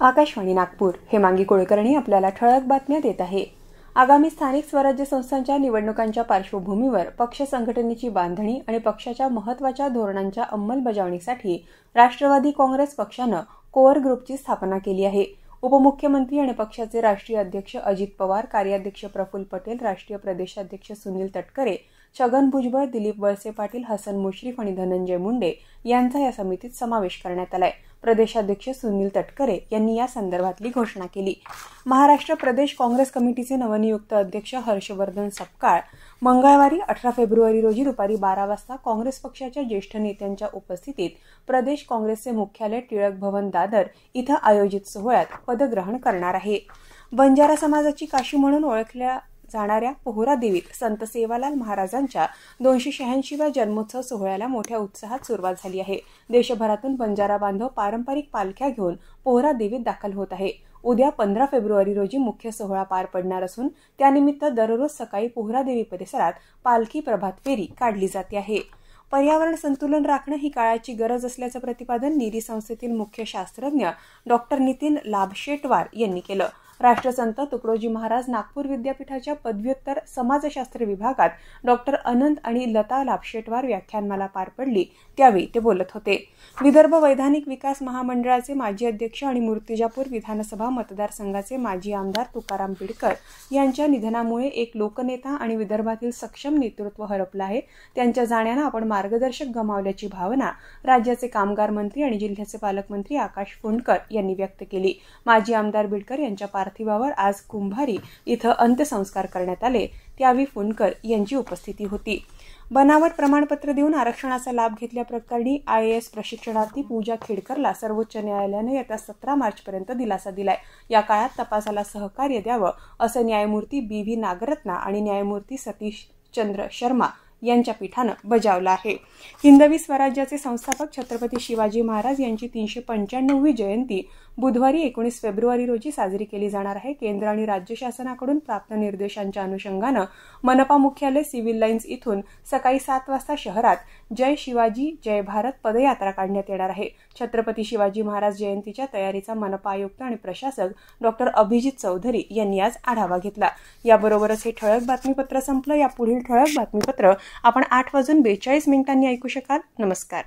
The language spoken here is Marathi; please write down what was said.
आकाशवाणी नागपूर हेमांगी कुलकर्णी आपल्याला ठळक बातम्या देत आहे। आगामी स्थानिक स्वराज्य संस्थांच्या निवडणुकांच्या पार्श्वभूमीवर पक्ष संघटनेची बांधणी आणि पक्षाच्या महत्त्वाच्या धोरणांच्या अंमलबजावणीसाठी राष्ट्रवादी काँग्रेस पक्षाने कोअर ग्रुपची स्थापना केली आहे। उपमुख्यमंत्री आणि पक्षाचे राष्ट्रीय अध्यक्ष अजित पवार, कार्याध्यक्ष प्रफुल्ल पटेल, राष्ट्रीय प्रदेशाध्यक्ष सुनील तटकरे, छगन भुजबळ, दिलीप वळसे पाटील, हसन मुश्रीफ आणि धनंजय मुंडे यांचा या समितीत समावेश करण्यात आलाय। प्रदेशाध्यक्ष सुनील तटकरे यांनी या संदर्भातली घोषणा केली। महाराष्ट्र प्रदेश काँग्रेस कमिटीचे नवनियुक्त अध्यक्ष हर्षवर्धन सपकाळ मंगळवारी 18 फेब्रुवारी रोजी दुपारी 12 वाजता काँग्रेस पक्षाच्या ज्येष्ठ नेत्यांच्या उपस्थितीत प्रदेश काँग्रेसचे मुख्यालय टिळक भवन दादर इथं आयोजित सोहळ्यात पदग्रहण करणार आहे। बंजारा समाजाची काशी म्हणून ओळखल्या जाणाऱ्या पोहरा देवीत संत सेवालाल महाराजांच्या 286व्या जन्मोत्सव सोहळ्याला मोठ्या उत्साहात सुरुवात झाली आहे। देशभरातून बंजारा बांधव पारंपरिक पालख्या घेऊन पोहरा देवीत दाखल होत आहे। उद्या 15 फेब्रुवारी रोजी मुख्य सोहळा पार पडणार असून त्यानिमित्त दररोज सकाळी पोहरा देवी परिसरात पालखी प्रभात फेरी काढली जाते आहे। पर्यावरण संतुलन राखणं ही काळाची गरज असल्याचं प्रतिपादन नीरी संस्थेतील मुख्य शास्त्रज्ञ डॉक्टर नितीन लाभशेटवार यांनी केलं। राष्ट्रसंत तुकडोजी महाराज नागपूर विद्यापीठाच्या पदव्युत्तर समाजशास्त्र विभागात डॉक्टर अनंत आणि लता लाभशेटवार व्याख्यानमाला पार पडली त्यावेळी ते बोलत होते। विदर्भ वैधानिक विकास महामंडळाचे माजी अध्यक्ष आणि मूर्तिजापूर विधानसभा मतदारसंघाचे माजी आमदार तुकाराम बिडकर यांच्या निधनामुळे एक लोकनेता आणि विदर्भातील सक्षम नेतृत्व हरपलं आहे। त्यांच्या जाण्यानं आपण मार्गदर्शक गमावल्याची भावना राज्याचे कामगार मंत्री आणि जिल्ह्याचे पालकमंत्री आकाश फुंडकर यांनी व्यक्त केली। माजी आमदार बिडकर यांच्या पार्थिवावर आज कुंभारी इथं अंत्यसंस्कार करण्यात आले त्यावेळी फुंडकर यांची उपस्थिती होती। बनावट प्रमाणपत्र देऊन आरक्षणाचा लाभ घेतल्याप्रकरणी IAS प्रशिक्षणार्थी पूजा खेडकरला सर्वोच्च न्यायालयाने येत्या 17 मार्चपर्यंत दिलासा दिलाय। या काळात तपासाला सहकार्य द्यावं असं न्यायमूर्ती BV नागरत्ना आणि न्यायमूर्ती सतीश चंद्र शर्मा यांच्या पीठानं बजावलं आहे। हिंदवी स्वराज्याचे संस्थापक छत्रपती शिवाजी महाराज यांची 395वी जयंती बुधवारी 19 फेब्रुवारी रोजी साजरी केली जाणार आहे। केंद्र आणि राज्य शासनाकडून प्राप्त निर्देशांच्या अनुषंगानं मनपा मुख्यालय सिव्हिल लाईन्स इथून सकाळी 7 वाजता शहरात जय शिवाजी जय भारत पदयात्रा काढण्यात येणार आहे। छत्रपती शिवाजी महाराज जयंतीच्या तयारीचा मनपा आयुक्त आणि प्रशासक डॉक्टर अभिजित चौधरी यांनी आज आढावा घेतला। याबरोबरच हे ठळक बातमीपत्र संपलं। या पुढील ठळक बातमीपत्र आपण 8:42 ऐकू शकाल। नमस्कार।